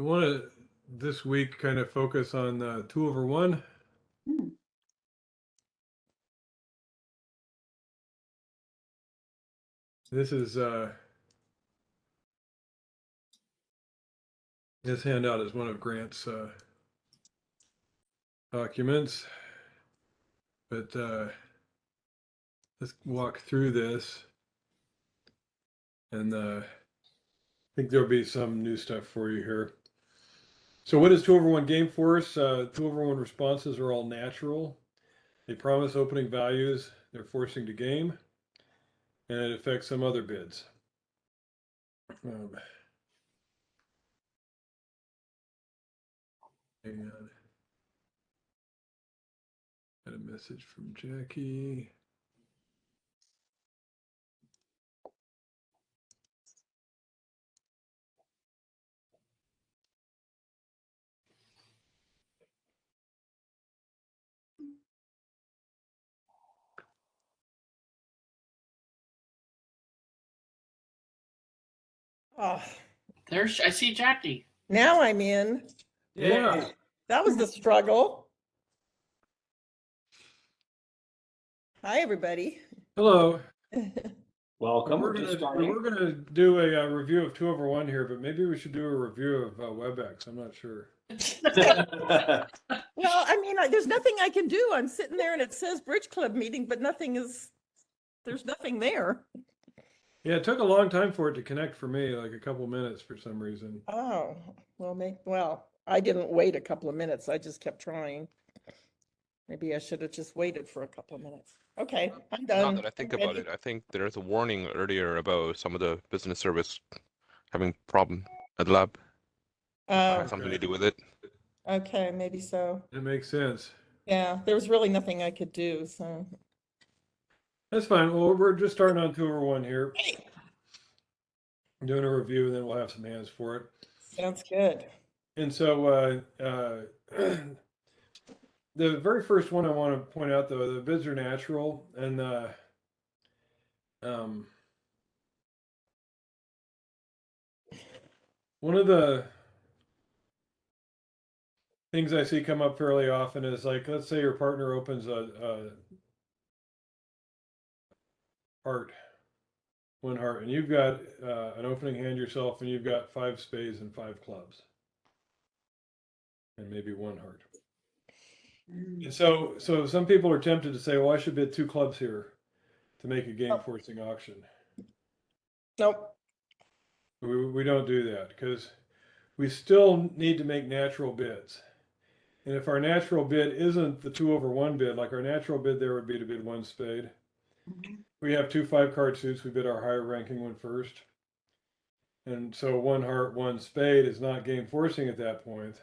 We want to this week kind of focus on 2/1. Hmm. This is this handout is one of Grant's documents, but let's walk through this, and I think there'll be some new stuff for you here. So, what is 2/1 game force? 2/1 responses are all natural. They promise opening values. They're forcing to game, and it affects some other bids. Hang on. Got a message from Jackie. Oh, I see Jackie. now I'm in. Yeah. That was the struggle. Hi, everybody. Hello. Welcome. We're gonna do a review of 2/1 here, but maybe we should do a review of WebEx. I'm not sure. Well, I mean, there's nothing I can do. I'm sitting there and it says Bridge Club meeting, but there's nothing there. Yeah, it took a long time for it to connect for me, like a couple minutes for some reason. Oh, well, I didn't wait a couple of minutes. I just kept trying. Maybe I should have just waited for a couple of minutes. Okay, I'm done. Now that I think I'm about ready. it, I think there's a warning earlier about some of the business service having problem at the lab. Oh, Has something Okay. to do with it. okay, maybe so. It makes sense. Yeah, there was really nothing I could do, so. That's fine. Well, we're just starting on 2/1 here, Hey, doing a review, and then we'll have some hands for it. sounds good. And so the very first one I want to point out, though, the bids are natural, and one of the things I see come up fairly often is, like, let's say your partner opens a heart, one heart, and you've got an opening hand yourself, and you've got 5 spades and 5 clubs, and maybe 1 heart. And so some people are tempted to say, well, I should bid 2 clubs here to make a game forcing auction. Nope. We don't do that because we still need to make natural bids. And if our natural bid isn't the 2/1 bid, like our natural bid there would be to bid 1 spade. We have 2 5-card suits, we bid our higher ranking one first. And so 1 heart, 1 spade is not game forcing at that point.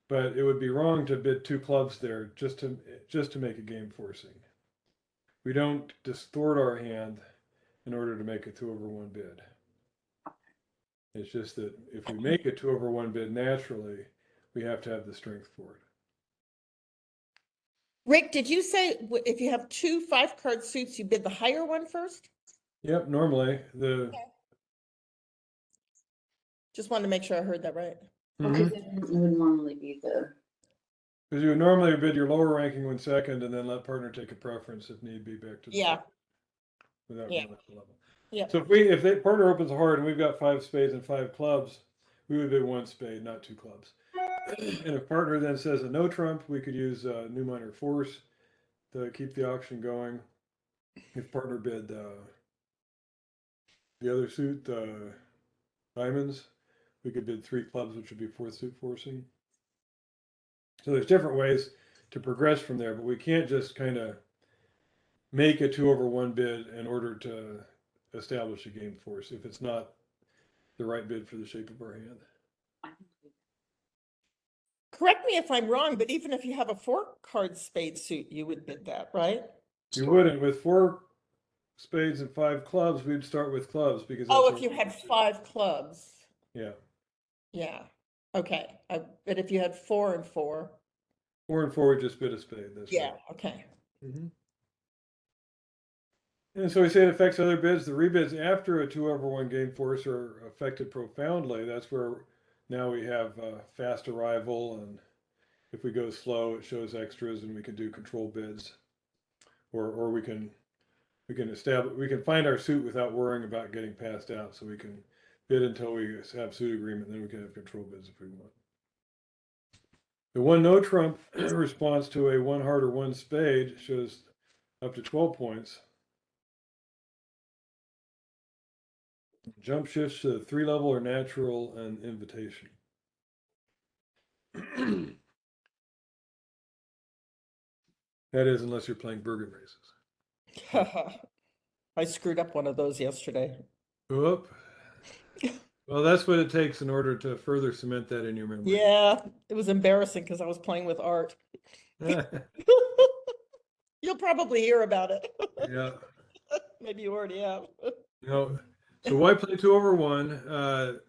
But it would be wrong to bid 2 clubs there just to make a game forcing. We don't distort our hand in order to make a 2/1 bid. It's just that if we make a 2/1 bid naturally, we have to have the strength for it. Rick, did you say if you have 2 5-card suits, you bid the higher one first? Yep, normally Just wanted to make sure I heard that right. Because it would normally be the. because you would normally bid your lower ranking one second and then let partner take a preference if need be back to the Yeah. top without Yeah. going up the level. Yeah. So if the partner opens a heart and we've got 5 spades and 5 clubs, we would bid 1 spade, not 2 clubs. And if partner then says a no trump, we could use new minor force to keep the auction going. If partner bid the other suit, diamonds, we could bid 3 clubs, which would be 4th suit forcing. So there's different ways to progress from there, but we can't just kind of make a 2/1 bid in order to establish a game force if it's not the right bid for the shape of our hand. Correct me if I'm wrong, but even if you have a 4-card spade suit, you would bid that, right? You wouldn't. With 4 spades and 5 clubs, we'd start with clubs because Oh, that's if you had 5 clubs. yeah. Yeah. Okay. But if you had 4 and 4. 4 and 4 would just bid a spade. That's Yeah. right. Okay. And so we say it affects other bids. The rebids after a 2/1 game force are affected profoundly. That's where now we have fast arrival, and if we go slow, it shows extras, and we can do control bids, or we can find our suit without worrying about getting passed out, so we can bid until we have suit agreement, then we can have control bids if we want. The one no trump response to a one heart or one spade shows up to 12 points. Jump shifts to 3-level or natural and invitation. That is, unless you're playing Bergen races. I screwed up one of those yesterday. Whoop. Well, that's what it takes in order to further cement that in your memory. Yeah, it was embarrassing because I was playing with Art. You'll probably hear about it. Yeah. Maybe you already have. No. So why play 2/1?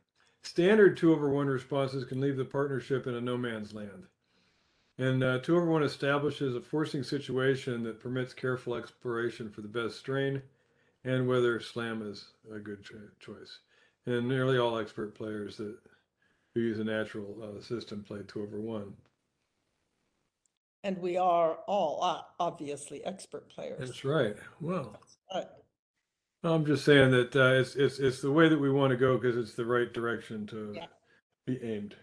Standard 2/1 responses can leave the partnership in a no man's land. And 2/1 establishes a forcing situation that permits careful exploration for the best strain and whether slam is a good choice. And nearly all expert players that who use a natural system play 2/1. And we are all obviously expert players. That's right. Well, Uh, I'm just saying that it's the way that we want to go because it's the right direction to Yeah. be aimed.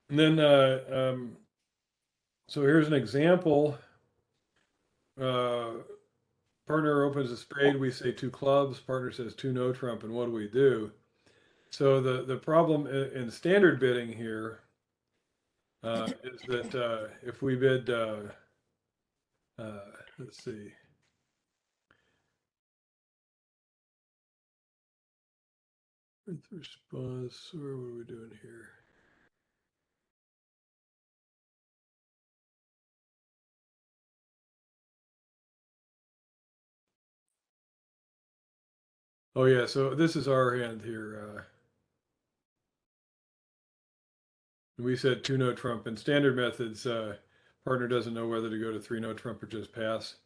And then so here's an example. Partner opens a spade. We say 2 clubs. Partner says 2 no trump. And what do we do? So the problem in standard bidding here is that if we bid, let's see. With response, what are we doing here? Oh yeah, so this is our hand here. We said 2 no trump. In standard methods, partner doesn't know whether to go to 3 no trump or just pass.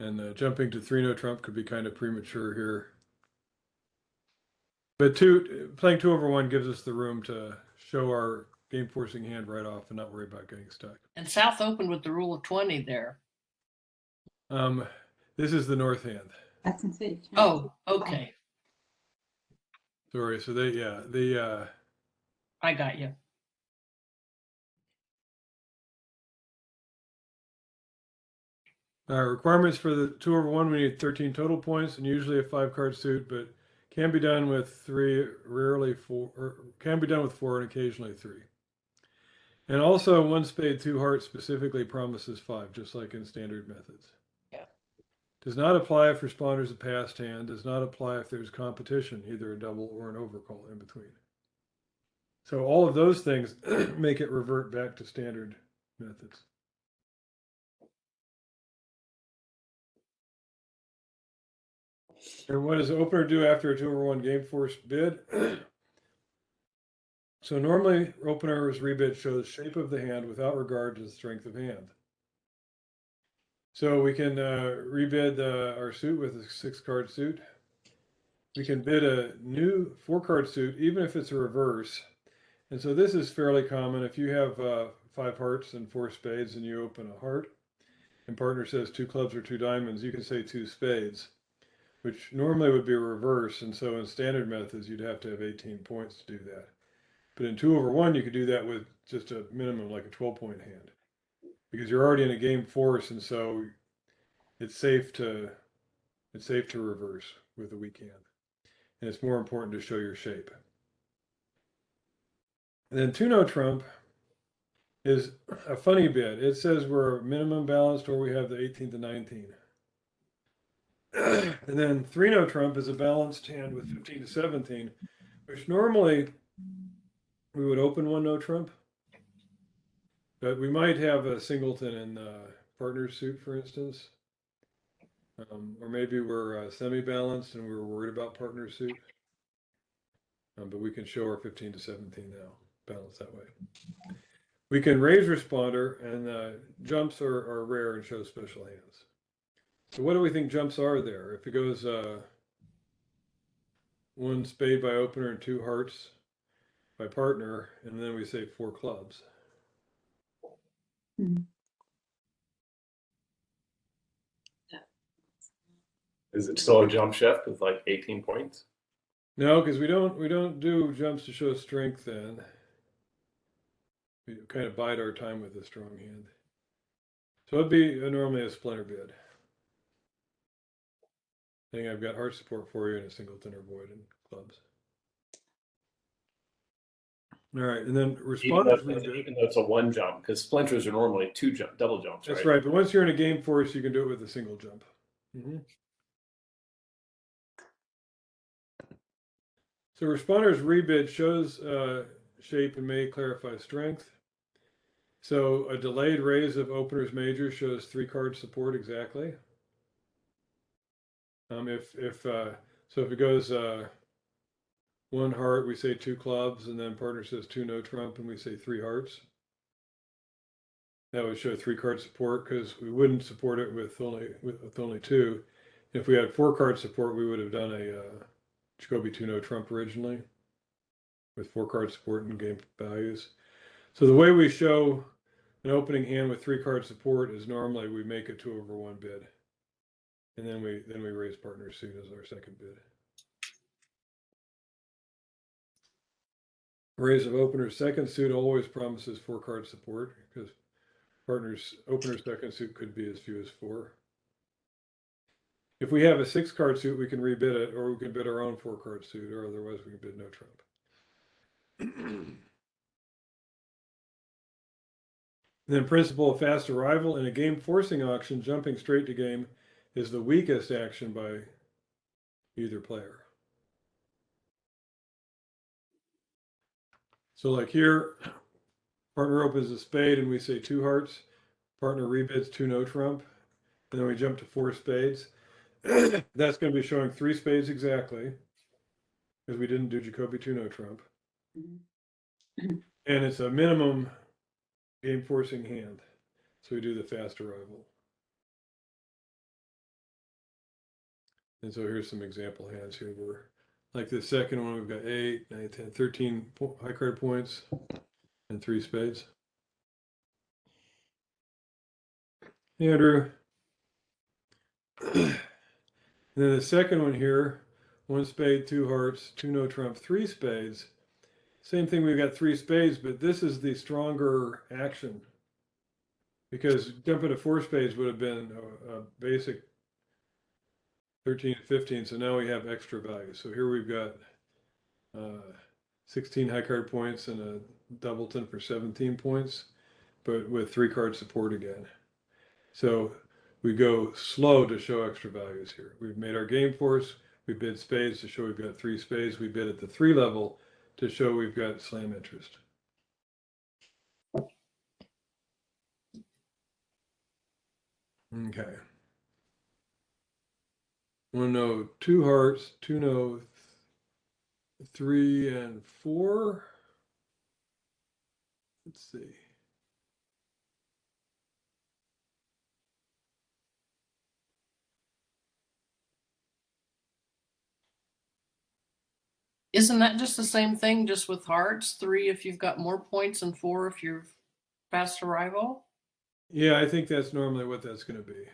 And jumping to 3 no trump could be kind of premature here. But playing 2/1 gives us the room to show our game forcing hand right off and not worry about getting stuck. And South opened with the rule of 20 there. This is the north hand. That's insane. Oh, okay. Sorry, so I got you. requirements for the 2/1, we need 13 total points and usually a 5-card suit, but can be done with 3, rarely 4, or can be done with 4 and occasionally 3. And also 1 spade, 2 hearts specifically promises 5, just like in standard methods. Yeah. Does not apply if responder's a passed hand, does not apply if there's competition, either a double or an overcall in between. So all of those things make it revert back to standard methods. And what does the opener do after a 2/1 game force bid? So normally opener's rebid shows shape of the hand without regard to the strength of hand. So we can rebid our suit with a 6-card suit. We can bid a new 4-card suit, even if it's a reverse. And so this is fairly common. If you have 5 hearts and 4 spades and you open a heart, and partner says 2 clubs or 2 diamonds, you can say 2 spades, which normally would be a reverse. And so in standard methods, you'd have to have 18 points to do that. But in 2/1, you could do that with just a minimum, like a 12-point hand, because you're already in a game force, and so it's safe to reverse with a weak hand, and it's more important to show your shape. And then 2 no trump is a funny bit. It says we're minimum balanced or we have the 18 to 19. And then 3 no trump is a balanced hand with 15 to 17, which normally we would open 1 no trump, but we might have a singleton in partner suit, for instance. Or maybe we're semi-balanced and we're worried about partner suit. But we can show our 15 to 17 now, balanced that way. We can raise responder, and jumps are rare and show special hands. So what do we think jumps are there? If it goes 1 spade by opener and 2 hearts by partner, and then we say 4 clubs. Is it still a jump shift with like 18 points? No, because we don't do jumps to show strength then. We kind of bide our time with the strong hand. So it'd be normally a splinter bid. I think I've got heart support for you in a singleton or void in clubs. All right, and then responders rebid. Even though it's a 1 jump, because splinters are normally 2 double jumps, That's right? right, but once you're in a game force, you can do it with a single jump. So responders rebid shows shape and may clarify strength. So a delayed raise of openers major shows 3 card support exactly. So if it goes 1 heart, we say 2 clubs, and then partner says 2 no trump, and we say 3 hearts. That would show 3 card support because we wouldn't support it with only 2. If we had 4 card support, we would have done a Jacoby 2 no trump originally with 4 card support and game values. So the way we show an opening hand with 3 card support is normally we make a 2/1 bid, and then we raise partner suit as our second bid. Raise of opener's second suit always promises 4 card support because opener's second suit could be as few as 4. If we have a 6 card suit, we can rebid it, or we can bid our own 4 card suit, or otherwise we can bid no trump. Then principle of fast arrival in a game forcing auction, jumping straight to game is the weakest action by either player. So like here, partner opens a spade and we say 2 hearts, partner rebids 2 no trump, and then we jump to 4 spades. That's going to be showing 3 spades exactly, because we didn't do Jacoby 2 no trump. And it's a minimum game forcing hand. So we do the fast arrival. And so here's some example hands here where, like the second one, we've got 8, 9, 10, 13 high card points and 3 spades. Hey, Andrew. And then the second one here, 1 spade, 2 hearts, 2 no trump, 3 spades. Same thing, we've got 3 spades, but this is the stronger action. Because jumping to 4 spades would have been a basic 13 and 15, so now we have extra value. So here we've got 16 high card points and a doubleton for 17 points, but with 3 card support again. So we go slow to show extra values here. We've made our game force, we bid spades to show we've got 3 spades, we bid at the 3 level to show we've got slam interest. Okay. 1 no, 2 hearts, 2 no, 3 and 4. Let's see. Isn't that just the same thing, just with hearts? 3 if you've got more points and 4 if you're fast arrival? Yeah, I think that's normally what that's going to be.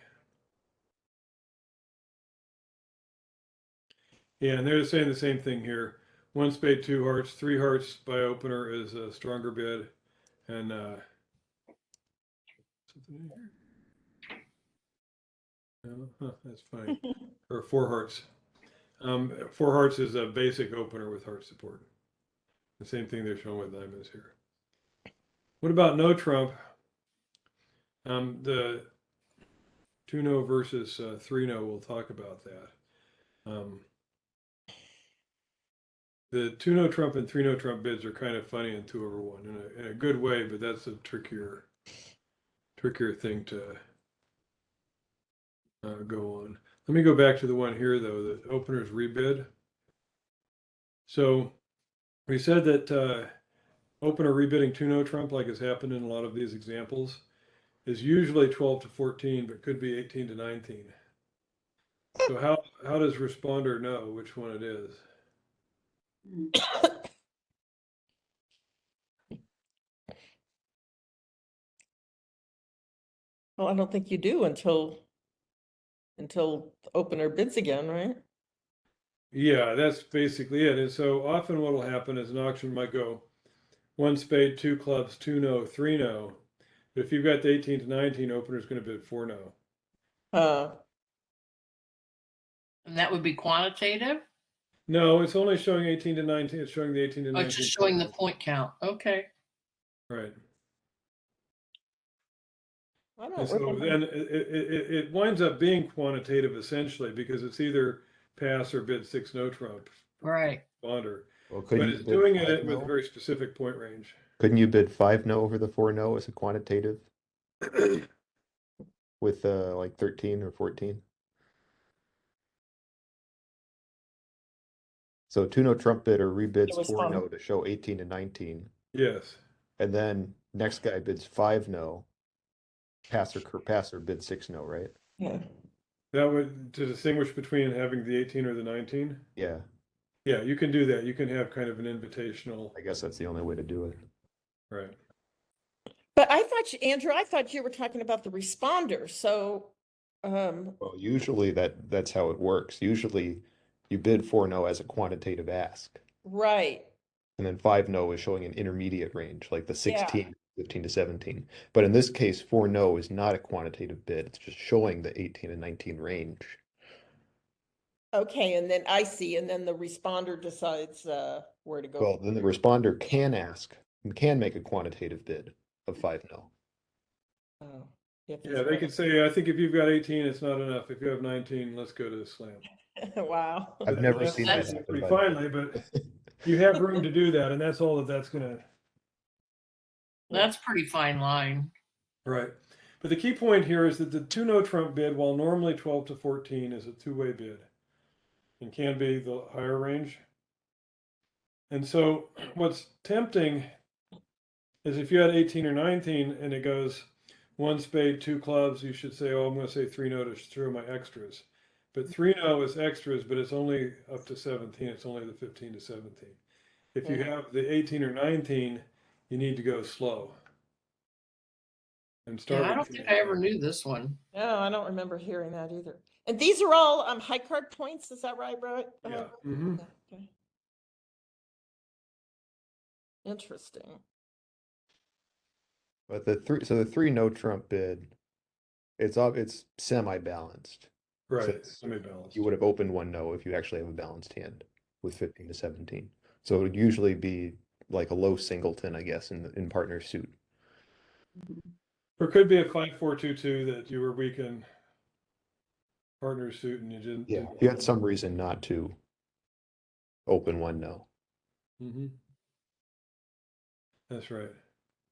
Yeah, and they're saying the same thing here. 1 spade, 2 hearts, 3 hearts by opener is a stronger bid, and something in here. No, that's funny. Or 4 hearts. 4 hearts is a basic opener with heart support. The same thing they're showing with diamonds here. What about no trump? The 2 no versus 3 no, we'll talk about that. The 2 no trump and 3 no trump bids are kind of funny in 2/1 in a good way, but that's a trickier thing to go on. Let me go back to the one here though, the openers rebid. So we said that opener rebidding 2 no trump, like has happened in a lot of these examples, is usually 12 to 14, but could be 18 to 19. So how does responder know which one it is? Well, I don't think you do until the opener bids again, right? Yeah, that's basically it. And so often what will happen is an auction might go one spade, two clubs, two no, three no. But if you've got the 18 to 19, opener's going to bid four no. And that would be quantitative? No, it's only showing 18 to 19. It's showing the 18 to Oh, 19. it's just showing the points. point count. Okay. Right. I And don't so remember. then it winds up being quantitative essentially because it's either pass or bid six no trump Right. responder. Well, But couldn't you it's bid doing five it with a no? very specific point range. Couldn't you bid 5 no over the 4 no as a quantitative with like 13 or 14? So 2 no trump bid or rebids It was 4 fun. no to show 18 to 19, Yes. and then next guy bids 5 no. Passer bid 6 no, right? Yeah. That would to distinguish between having the 18 or the 19. Yeah, Yeah, you can do that. You can have kind of an invitational, I guess that's the only way to do it. right? But I thought, Andrew, I thought you were talking about the responder, so, Well, usually that's how it works. Usually you bid 4 no as a quantitative ask. right, And then 5 no is showing an intermediate range, like the Yeah. 16, 15 to 17. But in this case, 4 no is not a quantitative bid. It's just showing the 18 and 19 range. okay, and then I see, and then the responder decides, where to go. Well, then the responder can make a quantitative bid of 5 no. Oh, if Yeah, it's they could say, I think if you've got 18, it's not enough. If you have 19, let's go to the slam. Wow. I've never That's seen that that's happen. pretty by the way. finely, but you have room to do that, and that's all that's gonna. That's pretty fine line. Right. But the key point here is that the two no trump bid, while normally 12 to 14, is a two-way bid and can be the higher range. And so what's tempting is if you had 18 or 19 and it goes one spade, two clubs, you should say, oh, I'm going to say three no to show my extras. But three no is extras, but it's only up to 17. It's only the 15 to 17. If you have the 18 or 19, you need to go slow. And start Yeah, I with don't think three I no. ever knew this one. No, I don't remember hearing that either. And these are all, high card points, is that right, Yeah. Mm-hmm. Yeah, okay. Interesting. But the 3 no trump bid, it's semi-balanced. Right. it's- Semi-balanced. You would have opened 1 no if you actually have a balanced hand with 15 to 17. So it would usually be like a low singleton, I guess, in partner suit. Or it could be a 5-4-2-2 that you were weak in partner suit and you didn't. Yeah, if you had some reason not to open 1 no. Mm-hmm. That's right.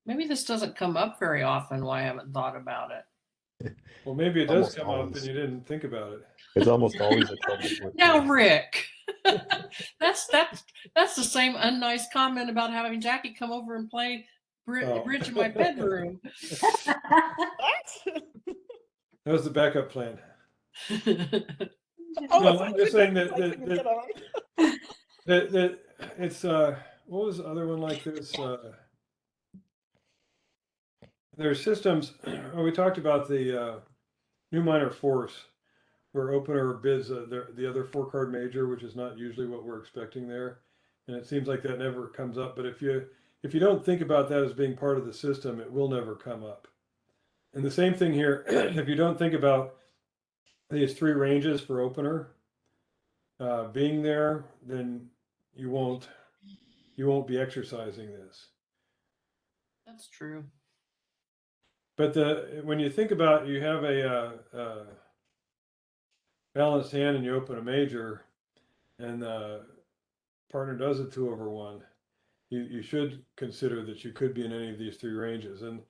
Maybe this doesn't come up very often. Why I haven't thought about it. Well, maybe it does Almost come up always. and you didn't think about it. It's almost always a trouble point. Now, Rick, that's the same unnice comment about having Jackie come over and play Oh. bridge in my bedroom. What? That was the backup plan. Oh, No, it's I'm just saying that- I that- couldn't that- get on. That it's what was the other one like this? There are systems. We talked about the new minor force, where opener bids the other 4-card major, which is not usually what we're expecting there, and it seems like that never comes up. But if you don't think about that as being part of the system, it will never come up. And the same thing here. If you don't think about these 3 ranges for opener being there, then you won't be exercising this. That's true. But when you think about you have a balanced hand and you open a major, and the partner does a 2/1, you should consider that you could be in any of these 3 ranges. And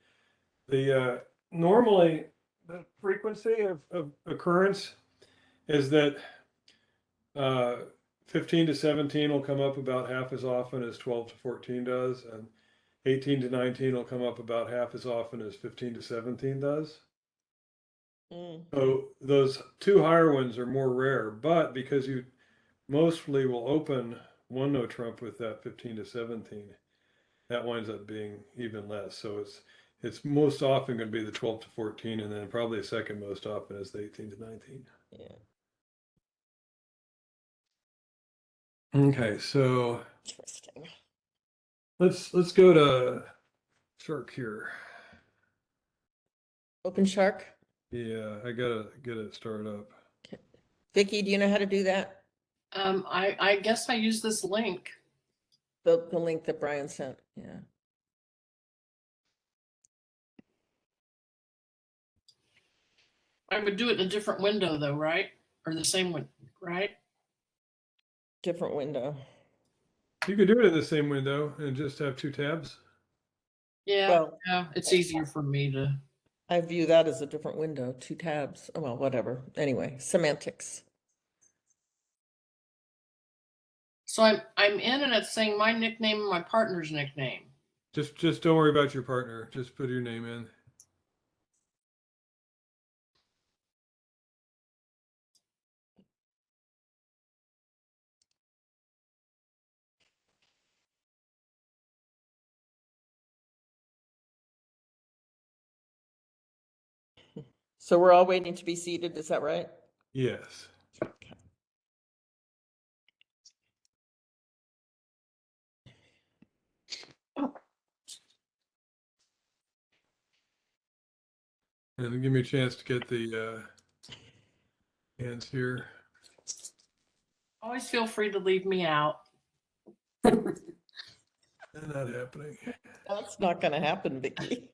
the normally the frequency of occurrence is that 15 to 17 will come up about half as often as 12 to 14 does, and 18 to 19 will come up about half as often as 15 to 17 does. Mm. So those 2 higher ones are more rare, but because you mostly will open 1 no trump with that 15 to 17, that winds up being even less. So It's most often going to be the 12 to 14, and then probably the second most often is the 18 to 19. Yeah. Okay, so Interesting. let's go to Shark here. Open Shark. Yeah, I gotta get it started up. Vicky, do you know how to do that? I guess I use this link. The link that Brian sent, yeah. I would do it in a different window though, right? Or the same one, right? Different window. You could do it in the same window and just have two tabs. Yeah, Well, yeah, it's easier for me to. I view that as a different window, two tabs. Oh, well, whatever. Anyway, semantics. So I'm in and it's saying my nickname and my partner's nickname. Just don't worry about your partner. Just put your name in. So we're all waiting to be seated, is that right? Yes. And give me a chance to get the hands here. Always feel free to leave me out. Not happening. That's not gonna happen, Vicky.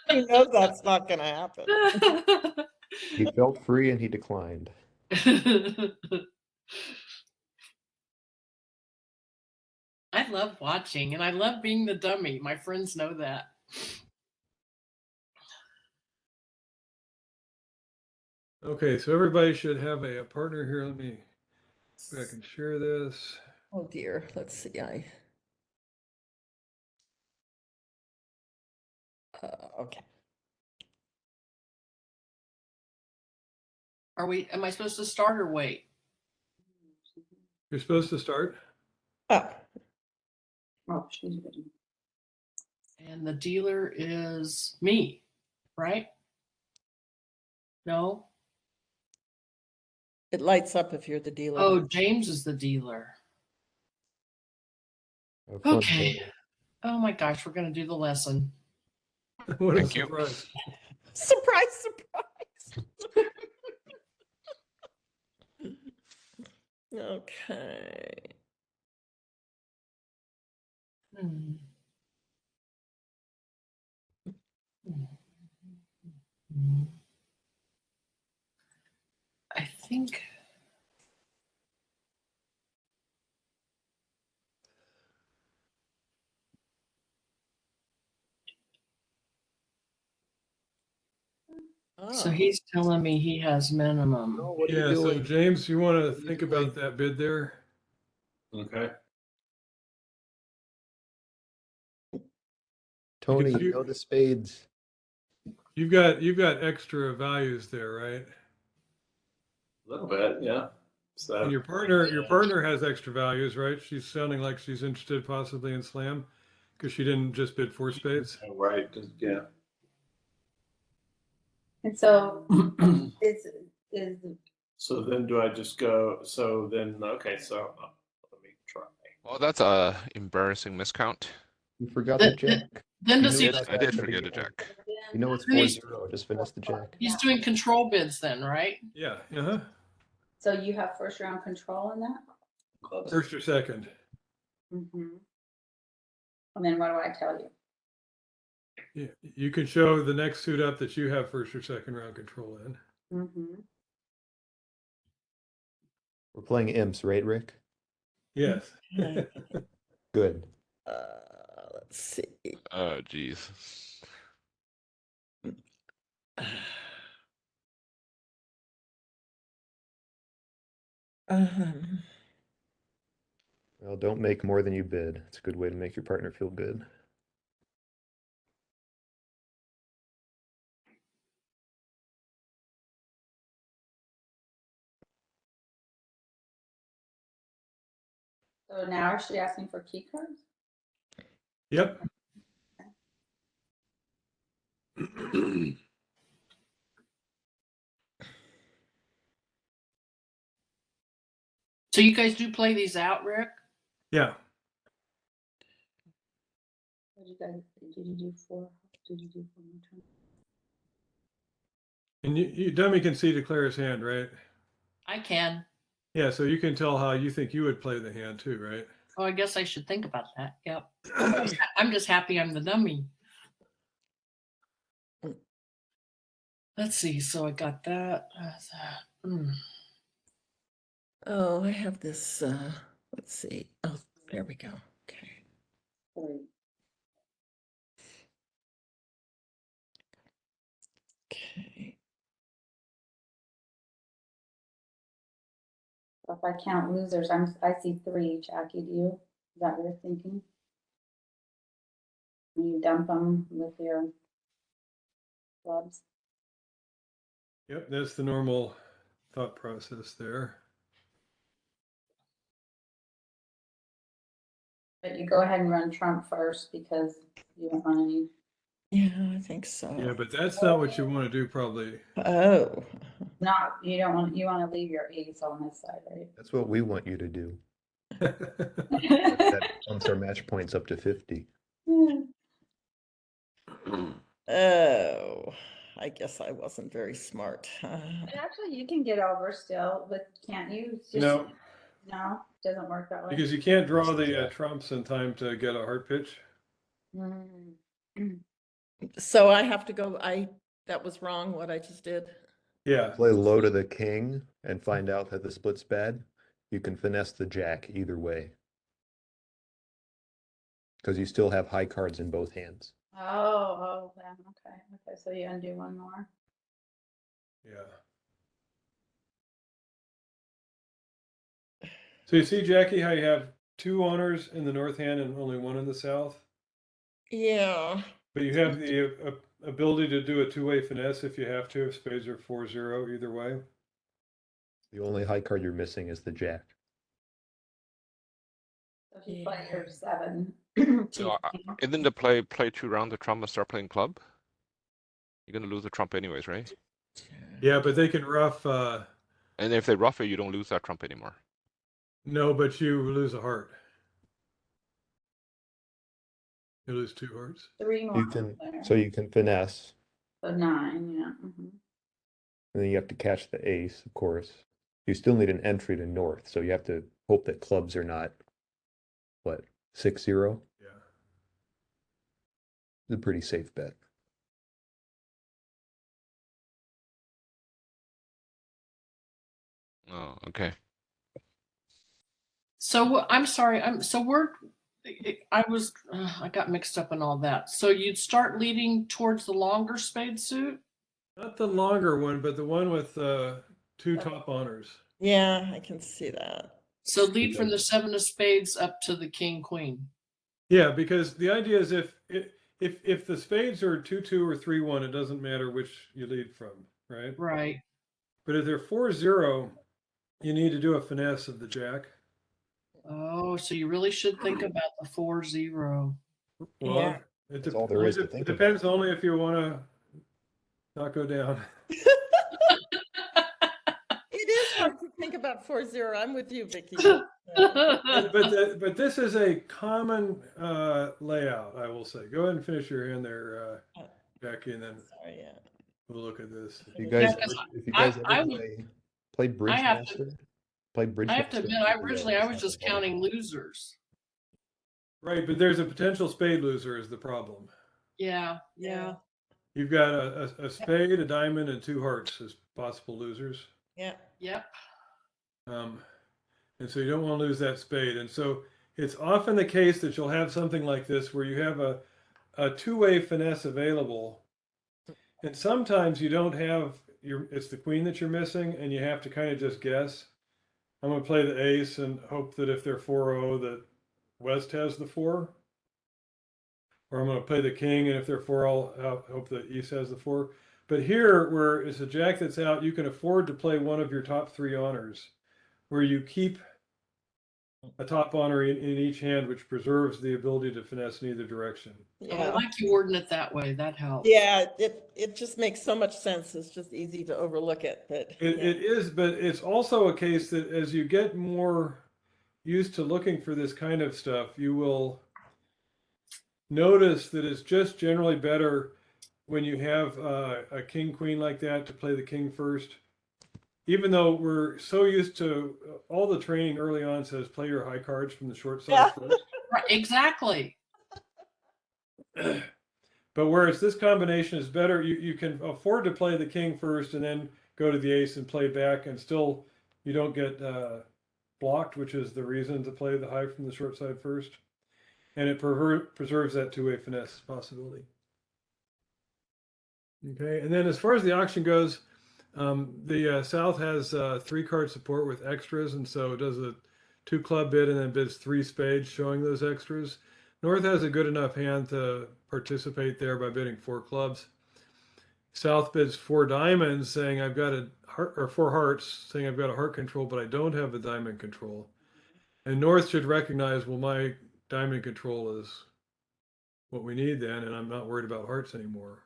You know that's not gonna happen. He felt free and he declined. I love watching and I love being the dummy. My friends know that. Okay, so everybody should have a partner here. Let me see if I can share this. Oh dear, let's see, okay. Am I supposed to start or wait? You're supposed to start. Oh, Oh, she's ready. And the dealer is me, right? No? it lights up if you're the dealer. Oh, James is the dealer. Have fun, Okay. Tony. Oh my gosh, we're going to do the lesson. What a Thank you. surprise. Surprise, surprise. Okay. Hmm. I think. So Oh. he's telling me he has minimum. Oh, what are you Yeah, so doing? James, you want to What are you think doing? about that bid there? Okay. Tony, Because you know the spades. You've got extra values there, right? A little bit, yeah. So And your partner has extra values, right? She's sounding like she's interested possibly in slam because she didn't just bid four spades. right, yeah. And so is So then do I just go, so then, okay, so let me try. Well, that's a embarrassing miscount. You forgot the jack. Then You does know he? it's I back did at the forget a beginning. jack. You know it's He's- 4-0, just finesse the jack. He's doing control bids then, right? Yeah. Uh-huh. so you have first round control in that? Close. First or second. Mm-hmm. And then what do I tell you? Yeah. You can show the next suit up that you have first or second round control in. Mm-hmm. We're playing imps, right, Rick? Yes. Good. Let's see. Oh, geez. Um, Well, don't make more than you bid. It's a good way to make your partner feel good. So now is she asking for key cards? Yep. So you guys do play these out, Rick? Yeah, What did you do 4? Did you do 4 more times? and dummy can see declare his hand, right? I can. Yeah, so you can tell how you think you would play the hand too, right? Oh, I guess I should think about that. Yep. I'm just happy I'm the dummy. Let's see. So I got that. Oh, I have this, let's see. Oh, there we go. Okay. 3. Okay. So if I count losers, I see 3. Jackie, do you? Is that what you're thinking? You dump them with your clubs. Yep, that's the normal thought process there. But you go ahead and run Trump first because you don't want any. Yeah, I think so. Yeah, but that's not what you want to do probably. Oh, You don't want, you want to leave your ace on this side, right? That's what we want you to do. That bumps our match points up to 50. oh, I guess I wasn't very smart. And actually, you can get over still, but can't you? It's just- No, No, doesn't work that way. because you can't draw That's the the jack. trumps in time to get a heart pitch. Mm. So I have to go, that was wrong, what I just did. Yeah, Play low to the king and find out that the split's bad. You can finesse the jack either way. Because you still have high cards in both hands. Oh, yeah, okay, so you undo one more. yeah. So you see, Jackie, how you have 2 honors in the north hand and only 1 in the south? Yeah, But you have the ability to do a 2-way finesse if you have to, if spades are 4-0 either way. The only high card you're missing is the jack. So if you play your 7. So isn't the play 2 rounds the trump and start playing club? You're gonna lose the trump anyways, right? Yeah, but they can rough, And if they rough it, you don't lose that trump anymore. no, but you lose a heart. You lose 2 hearts. 3 more. You can, there. so you can finesse, So 9, yeah. and then you have to catch the ace, of course. You still need an entry to north, so you have to hope that clubs are not, what, 6-0? Yeah. It's a pretty safe bet. Oh, okay. So I'm sorry. I got mixed up in all that. So you'd start leading towards the longer spade suit? Not the longer one, but the one with 2 top honors. yeah, I can see that. So lead from the 7 of spades up to the king, queen. Yeah, because the idea is if the spades are 2-2 or 3-1, it doesn't matter which you lead from, right? Right. But if they're 4-0, you need to do a finesse of the jack. Oh, so you really should think about the 4-0. Well, Yeah. it, That's all there is to it think depends only if you want to not go down. It is hard to think about 4-0. I'm with you, Vicky. But this is a common layout, I will say. Go ahead and finish your hand there, Jackie, and then Sorry, yeah. we'll look at this. If you guys, Yeah, 'cause if you guys I ever would- play Bridge have Master, play Bridge I have to Master, admit, originally I was just counting losers. Right, but there's a potential spade loser is the problem. Yeah. You've got a spade, a diamond, and 2 hearts as possible losers. Yeah. Yep. And so you don't want to lose that spade. And so it's often the case that you'll have something like this where you have a 2-way finesse available. And sometimes you don't have it's the queen that you're missing, and you have to kind of just guess. I'm going to play the ace and hope that if they're 4-0 that West has the 4. Or I'm going to play the king, and if they're 4-0, I'll hope that East has the 4. But here, where it's a jack that's out, you can afford to play one of your top 3 honors, where you keep a top honor in each hand, which preserves the ability to finesse in either direction. I Yeah, like you wording it that way. That helps. yeah, it just makes so much sense. It's just easy to overlook it, but. It, yeah. it is, but it's also a case that as you get more used to looking for this kind of stuff, you will notice that it's just generally better when you have a king queen like that to play the king first. Even though we're so used to all the training early on says play your high cards from the short side Yeah. first. Right, exactly. But whereas this combination is better, you can afford to play the king first and then go to the ace and play back, and still you don't get blocked, which is the reason to play the high from the short side first. And it preserves that two-way finesse possibility. Okay, and then as far as the auction goes, the South has 3-card support with extras, and so it does a 2 club bid and then bids 3 spades showing those extras. North has a good enough hand to participate there by bidding 4 clubs. South bids 4 diamonds, saying I've got a heart, or 4 hearts, saying I've got a heart control, but I don't have the diamond control. And North should recognize, well, my diamond control is what we need then, and I'm not worried about hearts anymore.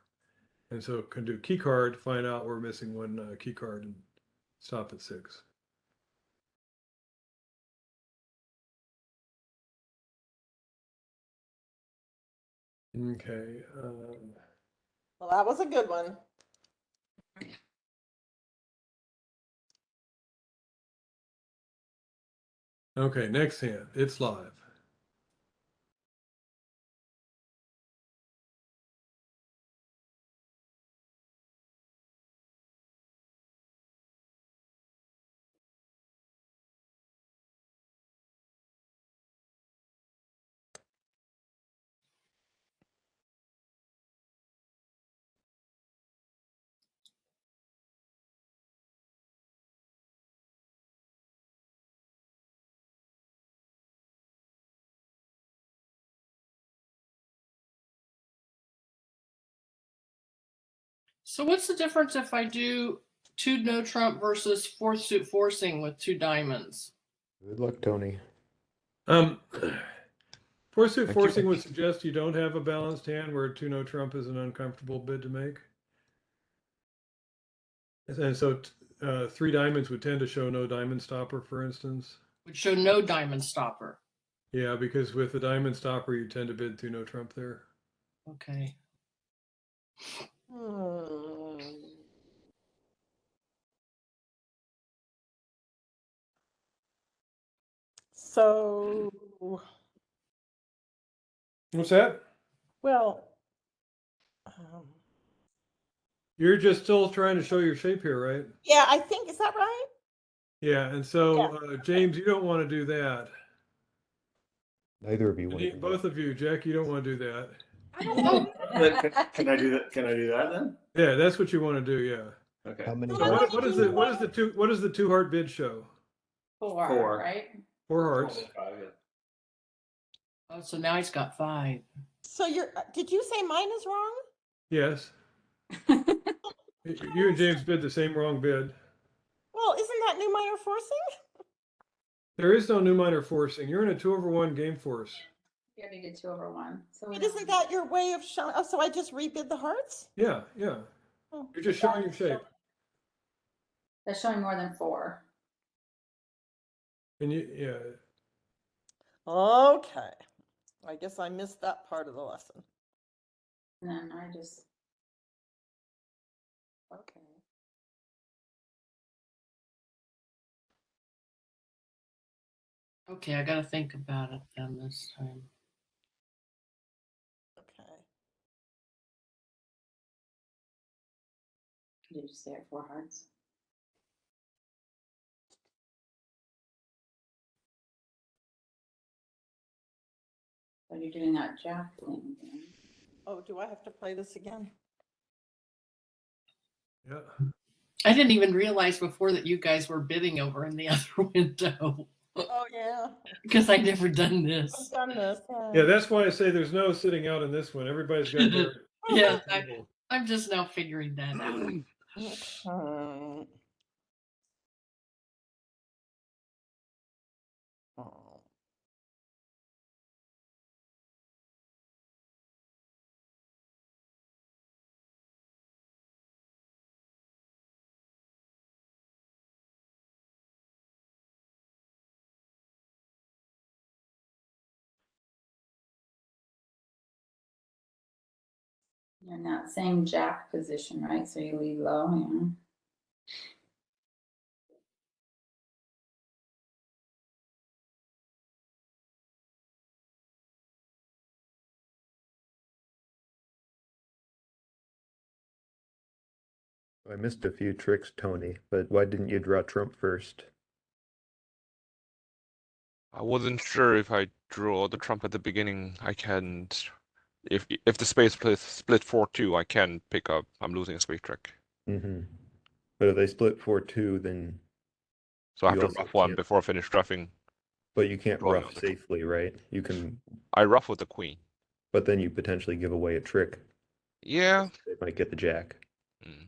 And so can do key card, find out we're missing 1 key card, and stop at 6. Okay. Well, that was a good one. Okay, next hand. It's live. So what's the difference if I do 2 no trump versus 4th suit forcing with 2 diamonds? Good luck, Tony. Four suit Thank you. forcing would suggest you don't have a balanced hand where 2 no trump is an uncomfortable bid to make. And so 3 diamonds would tend to show no diamond stopper, for instance. Would show no diamond stopper. Yeah, because with the diamond stopper, you tend to bid 2 no trump there. Okay. Hmm. So, What's that? well, You're just still trying to show your shape here, right? yeah, I think, is that right? Yeah, and so James, you don't want to do that. Neither of you want to do Both that. of you, Jack, you don't want to do that. I don't know. Can I do that? Can I do that then? Yeah, that's what you want to do. Yeah. Okay. How many? No, So no, hearts? what is the 2 heart bid show? 4. Right? 4 hearts. Oh, so now he's got 5. So did you say mine is wrong? Yes. You and James bid the same wrong bid. Well, isn't that new minor forcing? There is no new minor forcing. You're in a 2/1 game force. You already did 2/1. So But isn't that your way of showing, oh, so I just rebid the hearts? Yeah. Oh. You're just showing your shape. That's showing more than 4. And yeah. Okay. I guess I missed that part of the lesson. And then I just. Okay. Okay, I got to think about it then this time. Okay. Did you say 4 hearts? So you're doing that jack thing again. Oh, do I have to play this again? Yeah. I didn't even realize before that you guys were bidding over in the other window Oh, yeah. because I never done I've this. done this. Yeah, that's why I say there's no sitting out in this one. Everybody's got their Yeah, table. I'm just now figuring that out. Oh. You're in that same jack position, right? So you lead low, yeah. I missed a few tricks, Tony, but why didn't you draw Trump first? I wasn't sure if I draw the trump at the beginning. I can't. If the spade split 4-2, I can pick up. I'm losing a spade trick, Mm-hmm. But if they split 4-2, then so I have you to also rough one can't- before I finish druffing. but you can't Drawing rough on the trump. safely, right? You can, I ruff with the queen. but then you potentially give away a trick. Yeah. They might get the jack. Mm.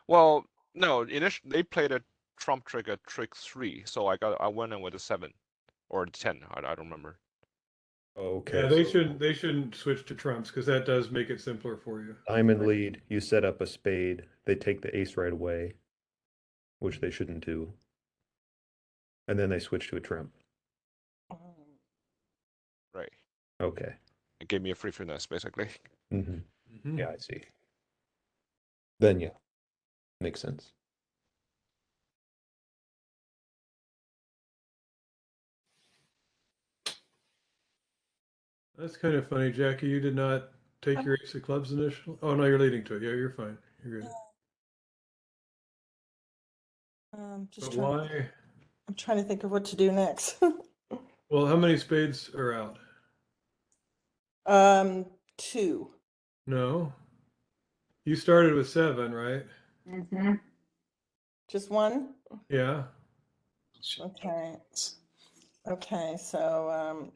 Well, no. Initially, they played a trump trick at trick 3, so I went in with a 7 or a 10. I don't remember. Okay. Yeah, they so shouldn't switch to trumps because that does make it simpler for you. diamond lead, you set up a spade, they take the ace right away, which they shouldn't do. And then they switch to a trump. Right. Okay. It gave me a free finesse, basically. Mm-hmm. Mhm. Yeah, I see. Then yeah, makes sense. That's kind of funny, Jackie. You did not take your ace of clubs initially. Oh no, you're leading to it. Yeah, you're fine. You're good. Just But trying, why? I'm trying to think of what to do next. Well, how many spades are out? 2. No. You started with 7, right? Mm-hmm. Just 1? Yeah. Okay. Okay, so,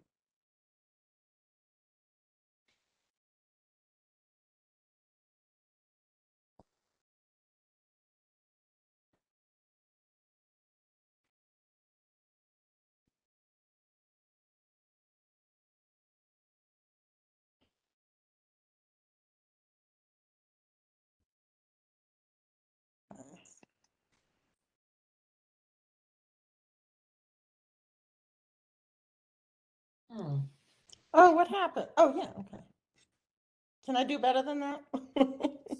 Hmm. oh, what happened? Oh, yeah, okay. Can I do better than that?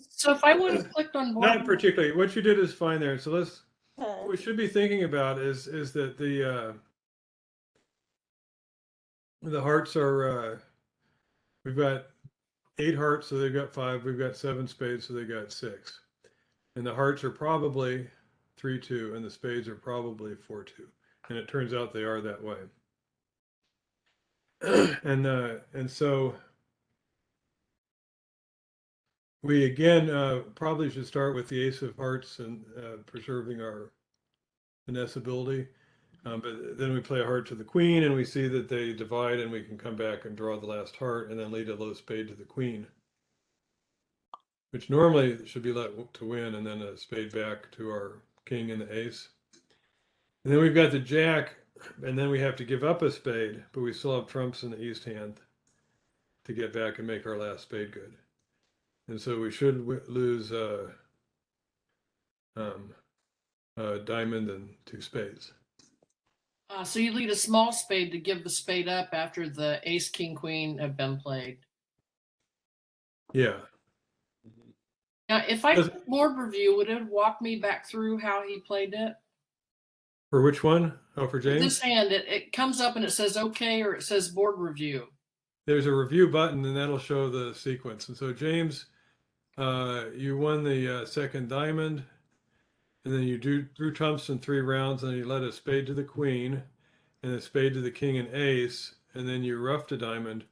So if I would have clicked on board, Not particularly. What you did is fine there. So let's. What Okay. we should be thinking about is that the hearts are. We've got 8 hearts, so they've got 5. We've got 7 spades, so they got 6. And the hearts are probably 3-2, and the spades are probably 4-2. And it turns out they are that way. And so we again probably should start with the ace of hearts and preserving our finesse ability. But then we play a heart to the queen, and we see that they divide, and we can come back and draw the last heart, and then lead a low spade to the queen, which normally should be let to win, and then a spade back to our king and the ace. And then we've got the jack, and then we have to give up a spade, but we still have trumps in the east hand to get back and make our last spade good. And so we should lose diamond and 2 spades. so you lead a small spade to give the spade up after the ace, king, queen have been played. Yeah. Now, if I Does- click board review, would it walk me back through how he played it? For which one? Oh, for With James? this hand, it comes up and it says okay, or it says board review. There's a review button, and that'll show the sequence. And so, James, you won the second diamond, and then you drew trumps in 3 rounds, and you led a spade to the queen, and a spade to the king and ace, and then you roughed a diamond.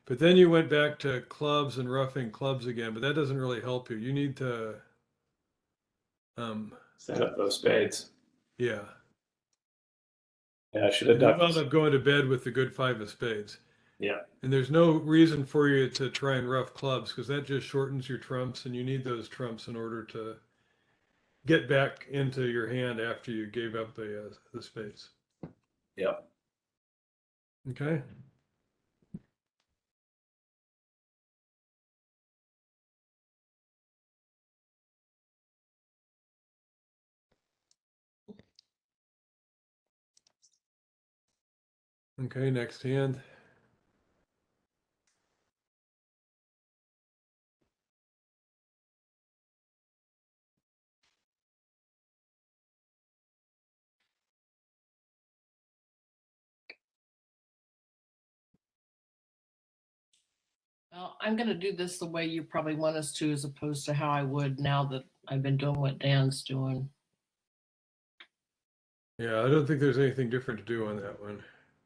But then you went back to clubs and roughing clubs again, but that doesn't really help you. You need to, Set up those spades. yeah. Yeah, I should have You done. wound up going to bed with the good 5 of spades. Yeah. And there's no reason for you to try and rough clubs because that just shortens your trumps, and you need those trumps in order to get back into your hand after you gave up the spades. Yep. Okay. Okay, next hand. Well, I'm gonna do this the way you probably want us to, as opposed to how I would now that I've been doing what Dan's doing. Yeah, I don't think there's anything different to do on that one,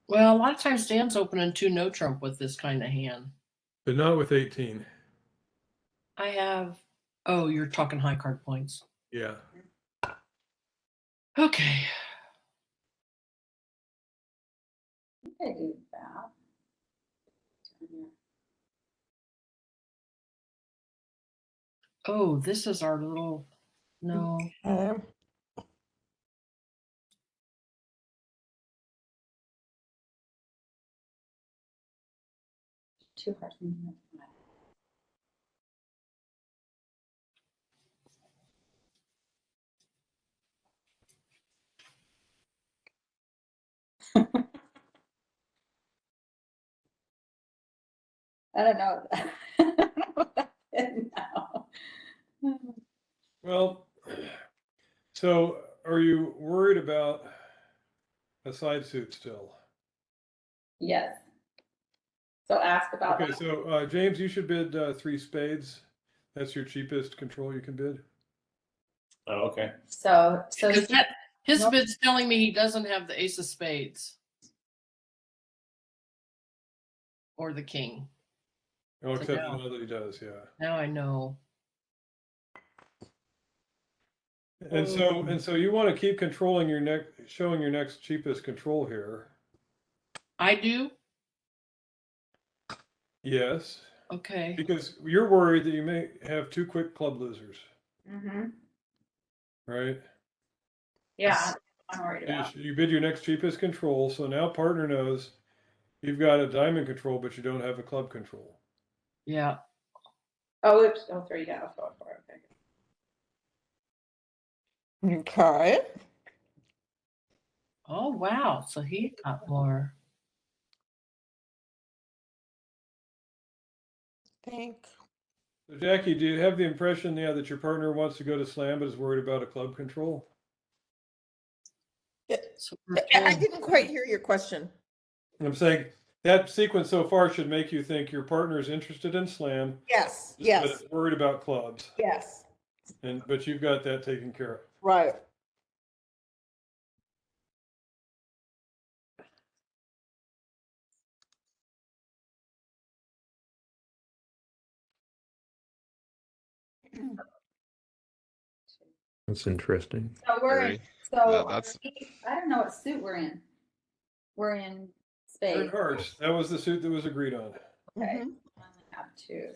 Well, a lot of times Dan's opening 2 no trump with this kind of hand. but not with 18. I have, oh, you're talking high card points. Yeah. Okay. I do that. Oh, this is our little, no. Um, Two hearts. I don't know. I don't know what that is now. Well, so are you worried about a side suit still? Yes. So ask about Okay, that. so James, you should bid 3 spades. That's your cheapest control you can bid. Oh, okay. So Because his Nope. bid's telling me he doesn't have the ace of spades. Or the king. Oh, So except now- now that he does, yeah. Now I know. And so you want to keep controlling your showing your next cheapest control here. I do? Yes, Okay. because you're worried that you may have 2 quick club losers, Mhm. right? Yeah, I'm worried about. You bid your next cheapest control, so now partner knows you've got a diamond control, but you don't have a club control. Yeah. Oh, oops. Oh, 3. Yeah, I'll go for it. Okay. Okay. Oh, wow. So he got more. Think. So Jackie, do you have the impression, yeah, that your partner wants to go to slam but is worried about a club control? So we're I told- didn't quite hear your question. I'm saying that sequence so far should make you think your partner is interested in slam, Yes, but yes, is worried about clubs, yes, but you've got that taken care of. right. That's interesting. So we're in, Very. so That's I don't know what suit we're in. We're in Third spades. hearts, that was the suit that was agreed on. Okay. Mhm. I only have 2.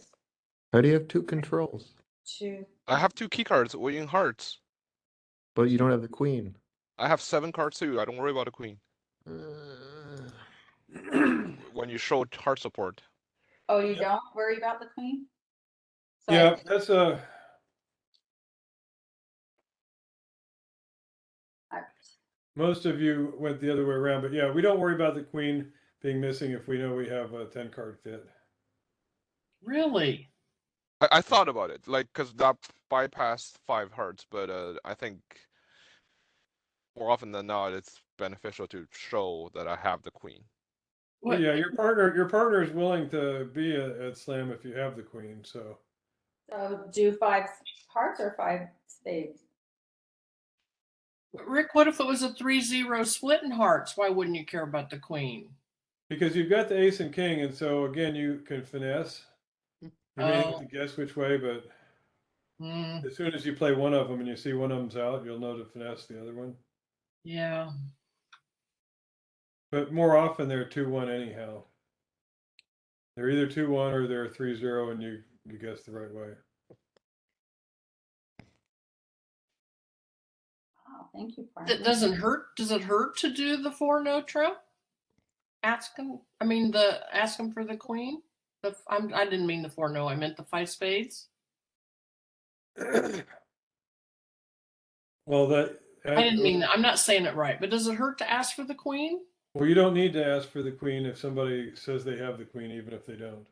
How do you have 2 controls? 2. I have 2 key cards weighing hearts. But you don't have the queen. I have 7 cards too. I don't worry about the queen. When you show heart support. Oh, you don't worry about the queen? So Yeah, that's I- most of you went the other way around, but yeah, we don't worry about the queen being missing if we know we have a 10 card fit. Really? I thought about it, like, because that bypassed 5 hearts, but I think more often than not, it's beneficial to show that I have the queen. Well, What? yeah, your partner is willing to be at slam if you have the queen. So So do 5 hearts or 5 spades? Rick, what if it was a 3-0 split in hearts? Why wouldn't you care about the queen? because you've got the ace and king, and so again you can finesse. You may have Oh. to guess which way, but Hmm, as soon as you play one of them and you see one of them's out, you'll know to finesse the other one. yeah. But more often they're 2-1 anyhow. They're either 2-1 or they're 3-0, and you guess the right way. Wow, thank you. for It doesn't hurt. Does it hurt to do the 4 no trump? Ask him. I mean, ask him for the queen. I didn't mean the 4 no. I meant the 5 spades. Well, I didn't mean that. I'm not saying it right. But does it hurt to ask for the queen? Well, you don't need to ask for the queen if somebody says they have the queen, even if they don't.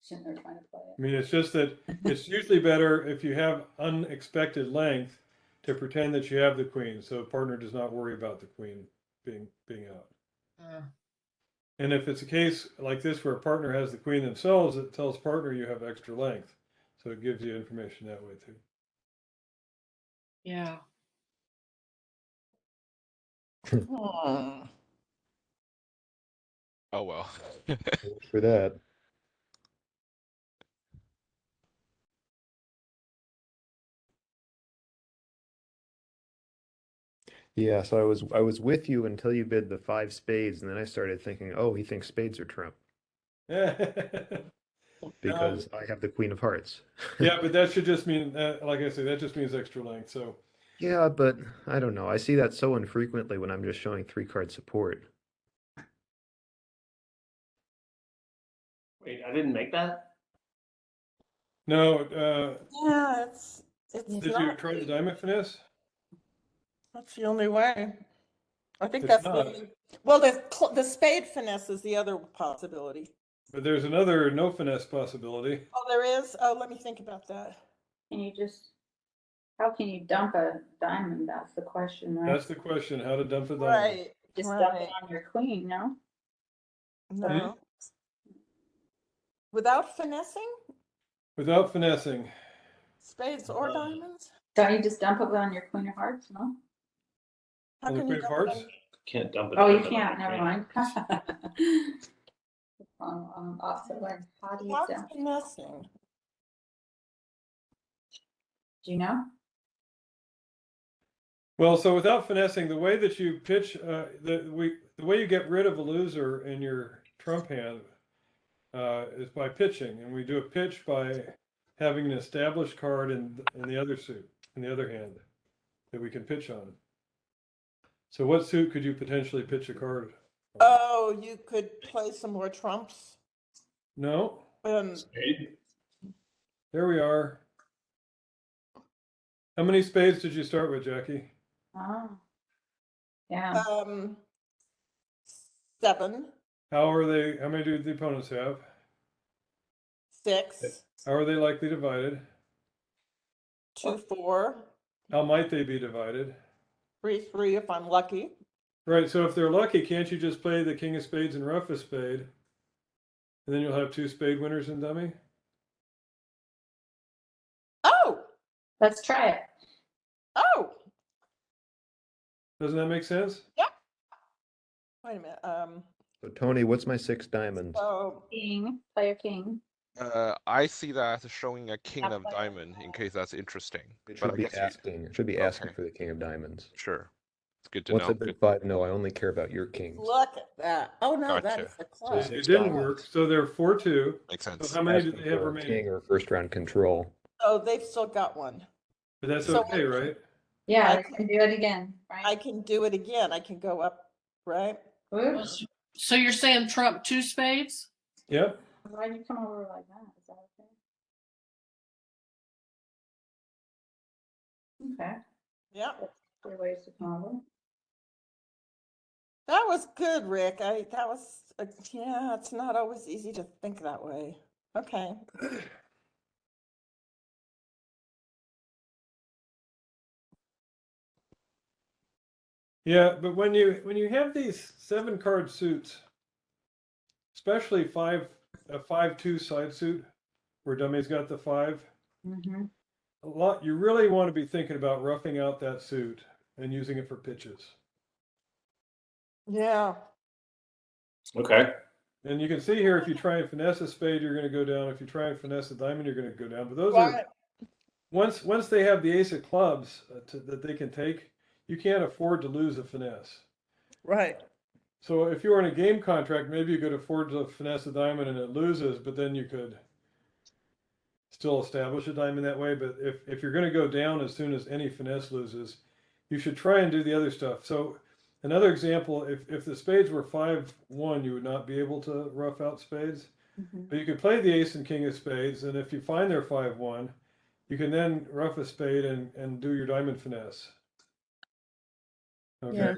Shouldn't they're trying to play I it. mean, it's just that it's usually better if you have unexpected length to pretend that you have the queen, so partner does not worry about the queen being out. And if it's a case like this where a partner has the queen themselves, it tells partner you have extra length. So it gives you information that way too. Yeah. Hmm. Oh well. Thanks for that. Yeah, so I was with you until you bid the 5 spades, and then I started thinking, oh, he thinks spades are trump because I have the queen of hearts. Yeah, but that should just mean, like I say, that just means extra length. So Yeah, but I don't know. I see that so infrequently when I'm just showing 3-card support. Wait, I didn't make that? no, Yeah, it's did you not, try the diamond finesse? that's the only way. I think It's that's the not. only, well, the spade finesse is the other possibility. But there's another no finesse possibility. Oh, there is? Oh, let me think about that. Can you just, how can you dump a diamond? That's the question, right? That's the question, how to dump a diamond. Right, Just dump it right. on your queen, no? No. Without finessing, Without finessing. spades or diamonds? Don't you just dump it on your queen of hearts, no? How On the can you queen of dump it hearts? on- Can't dump it. Oh, you on the can't, never queen. mind. Opposite way. How do you What's dump? finessing? Do you know? Well, so without finessing, the way that you pitch, the way you get rid of a loser in your trump hand is by pitching, and we do a pitch by having an established card in the other suit, in the other hand, that we can pitch on. So what suit could you potentially pitch a card? Oh, you could play some more trumps. No, Spade? there we are. How many spades did you start with, Jackie? Oh. Yeah. 7, How are they? How many do the opponents have? 6, How are they likely divided? 2, 4, How might they be divided? 3, 3 if I'm lucky. Right, so if they're lucky, can't you just play the king of spades and rough a spade? And then you'll have 2 spade winners in dummy? Oh, Let's try it. oh, Doesn't that make sense? wait a minute. So Tony, what's my 6 diamonds? So, King, player king. I see that as showing a king That's of like- diamond in case that's interesting. It But should I be guess asking. It should be asking Okay. for the king of diamonds. sure. It's good to Once know. I bid 5, no, I only care about your kings. look at that. Oh, no, that Gotcha. is the So club. it Six didn't diamonds. work, so they're 4-2. Makes So sense. how many do Asking they have for a remaining? king or first round control. Oh, they've still got one. But that's So- okay, right? Yeah, I I can do it again, I right? can do it again. I can go up, right? Oops. So you're saying trump 2 spades? Yep. Why'd you come over like that? Is that okay? Okay, Yep. 3 ways to come over. That was good, Rick. Yeah, it's not always easy to think that way. Okay. Yeah, but when you have these 7-card suits, especially a 5-2 side suit, where dummy's got the 5, Mm-hmm. you really want to be thinking about roughing out that suit and using it for pitches. Yeah. Okay. And you can see here, if you try and finesse a spade, you're going to go down. If you try and finesse a diamond, you're going to go down. But those are Right. once they have the ace of clubs that they can take, you can't afford to lose a finesse. Right. So if you were in a game contract, maybe you could afford to finesse a diamond and it loses, but then you could still establish a diamond that way. But if you're going to go down as soon as any finesse loses, you should try and do the other stuff. So another example, if the spades were 5-1, you would not be able to rough out spades. Mm-hmm. But you could play the ace and king of spades, and if you find they're 5-1, you can then rough a spade and do your diamond finesse. Okay. Yeah.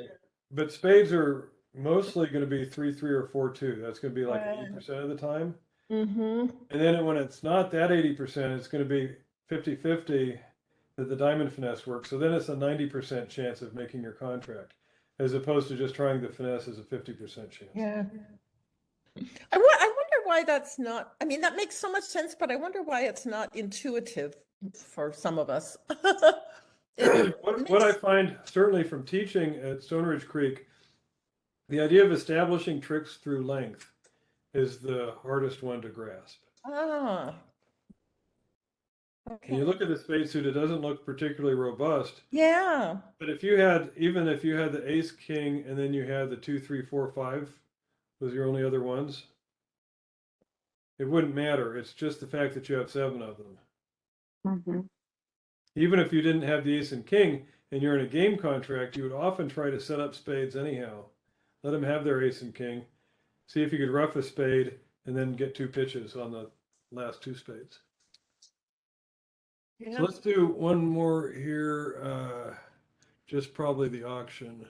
But spades are mostly going to be 3-3 or 4-2. That's going to be like Right. 80% of the time. Mm-hmm. And then when it's not that 80%, it's going to be 50-50 that the diamond finesse works. So then it's a 90% chance of making your contract, as opposed to just trying the finesse as a 50% chance. Yeah. I wonder why that's not, I mean, that makes so much sense, but I wonder why it's not intuitive for some of us. It What I makes- find, certainly from teaching at Stone Ridge Creek, the idea of establishing tricks through length is the hardest one to grasp. Ah. And Okay. you look at the spacesuit, it doesn't look particularly robust. Yeah. But if you had, even if you had the ace, king, and then you had the 2, 3, 4, 5, was your only other ones, it wouldn't matter. It's just the fact that you have 7 of them. Mhm. Even if you didn't have the ace and king and you're in a game contract, you would often try to set up spades anyhow. Let them have their ace and king. See if you could rough a spade and then get 2 pitches on the last 2 spades. Yeah. So let's do one more here. Just probably the auction.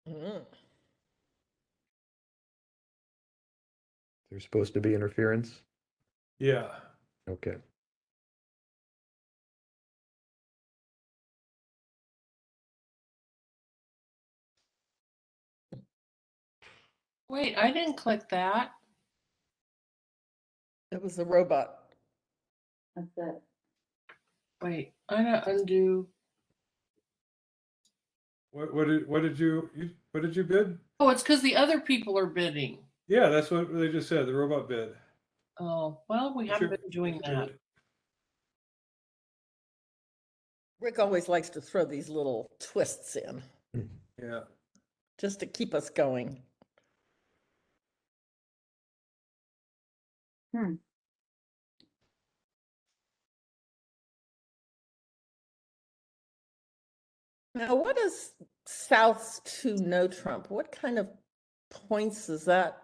Mm. There's supposed to be interference. Yeah. Okay. Wait, I didn't click that. It was a robot. That's it. Wait, I gotta undo. What did you bid? Oh, it's because the other people are bidding. Yeah, that's what they just said. The robot bid. Oh, well, we haven't Should- been doing that. Rick always likes to throw these little twists in Yeah. just to keep us going. Now, what is South's to no Trump? What kind of points is that?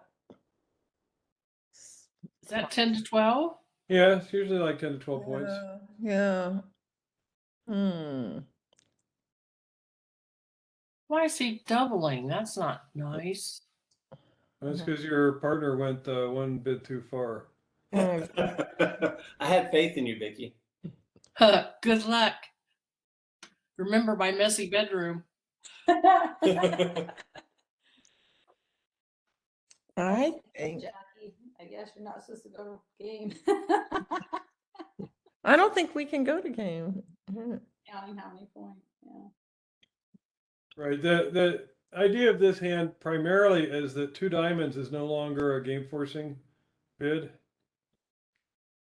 Is that 10 to 12? Yeah, it's usually like 10 to 12 points. Yeah. Hmm. Why is he doubling? That's not nice. That's because your partner went 1 bid too far. Hmm. I had faith in you, Vicky. Good luck. Remember my messy bedroom. I think, Jackie, I guess you're not supposed to go to game. I don't think we can go to game. Hmm. Counting how many points, yeah. Right. The idea of this hand primarily is that 2 diamonds is no longer a game forcing bid.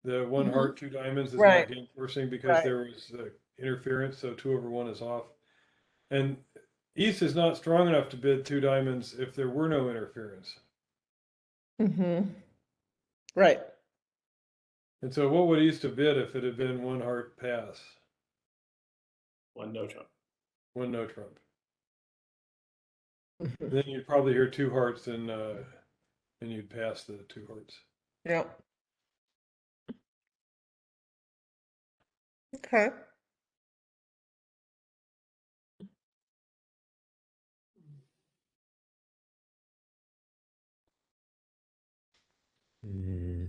The 1 Mhm. heart, 2 diamonds is Right. not game forcing because Right. there was interference, so 2 over 1 is off. And East is not strong enough to bid 2 diamonds if there were no interference. Mm-hmm. Right. And so what would East have bid if it had been 1 heart pass, 1 no Trump. 1 no trump? Mhm. Then you'd probably hear 2 hearts and you'd pass the 2 hearts. Yep. Okay. Hmm.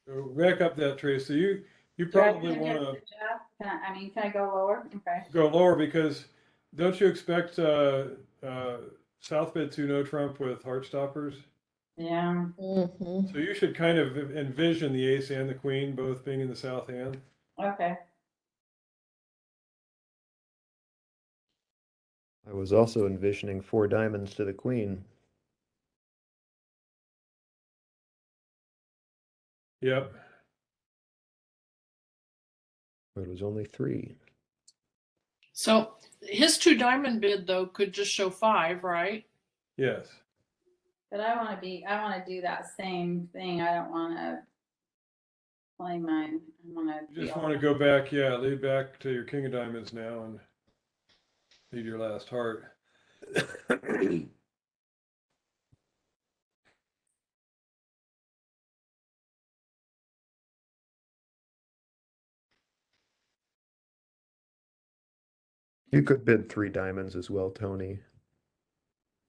So back up that trace. So you Do I probably get want the to job? Can I go lower? Okay. go lower because don't you expect South bid 2 no trump with heart stoppers? Yeah. Mm-hmm. So you should kind of envision the ace and the queen both being in the south hand. Okay. I was also envisioning 4 diamonds to the queen. Yep. But it was only 3. So his 2 diamond bid though could just show 5, right? Yes. But I wanna do that same thing. I don't wanna play mine. I wanna. You be just all- want to go back, yeah, lead back to your king of diamonds now and lead your last heart. You could bid 3 diamonds as well, Tony.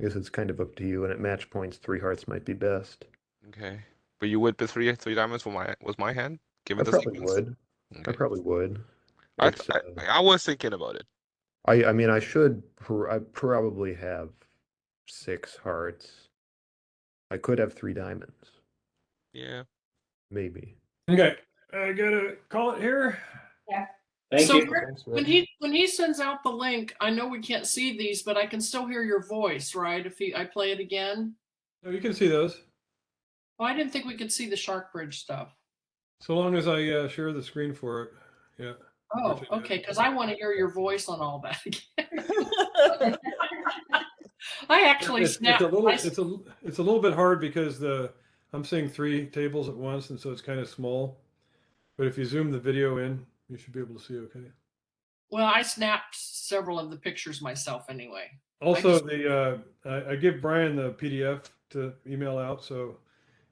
I guess it's kind of up to you, and at match points, 3 hearts might be best. Okay. But you would bid three diamonds for my hand, given I the probably sequence? would. I Okay. probably would. I, It's, I was thinking about it. I mean, I probably have 6 hearts. I could have 3 diamonds, Yeah. maybe. Okay, I gotta call it here. Thank So you. Rick, when he sends out the link, I know we can't see these, but I can still hear your voice, right? If I play it again. Oh, you can see those. Oh, I didn't think we could see the Shark Bridge stuff. So long as I share the screen for it. Yeah. Oh, Which it is. okay, because I want to hear your voice on all that again. I actually It's snapped. a little it's a little bit hard because I'm seeing 3 tables at once, and so it's kind of small. But if you zoom the video in, you should be able to see okay. Well, I snapped several of the pictures myself anyway. Also, I give Brian the PDF to email out, so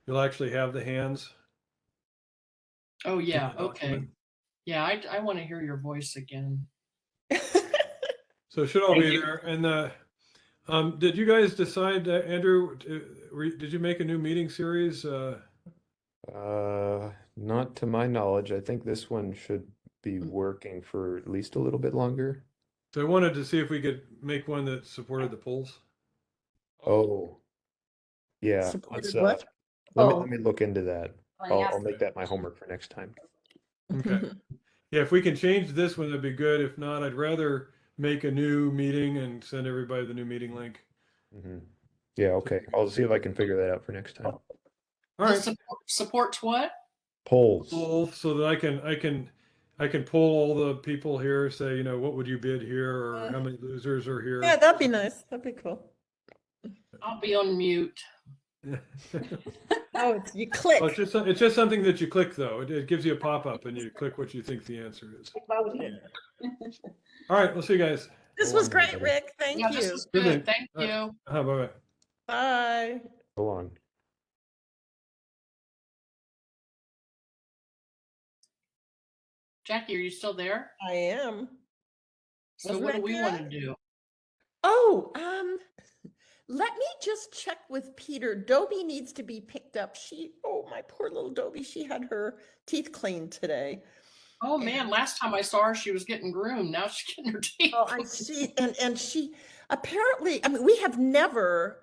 you'll actually have the hands. Oh in yeah, the okay. document. Yeah, I want to hear your voice again. So it should all Thank be you. there. And did you guys decide, Andrew? Did you make a new meeting series? Not to my knowledge. I think this one should be working for at least a little bit longer. So I wanted to see if we could make one that supported the polls. Oh, yeah. Supported Let's what? let Oh. me look into that. Well, yes. I'll make that my homework for next time. Okay. Yeah, if we can change this one, that'd be good. If not, I'd rather make a new meeting and send everybody the new meeting link. Hmm. Yeah, okay. I'll see if I can figure that out for next time. All right. Supports what? Polls. Poll so that I can pull all the people here, say, what would you bid here, or how many losers are here? Yeah, that'd be nice. That'd be cool. I'll be on mute. Oh, you click. Well, it's just something that you click though. It gives you a pop-up and you click what you think the answer is. All right, we'll see you guys. This Go was on, great, everybody. Rick. Thank Yeah, you. this is Good good. thing. Thank All right. you. Bye-bye. Bye. Go on. Jackie, are you still there? I am. So Wasn't what do that we want to good? do? Oh, let me just check with Peter. Dobie needs to be picked up. Oh, my poor little Dobie, she had her teeth cleaned today. Oh man, last time I saw her, she was getting groomed. Now she's getting her teeth. Oh, I see. And she apparently, I mean, we have never,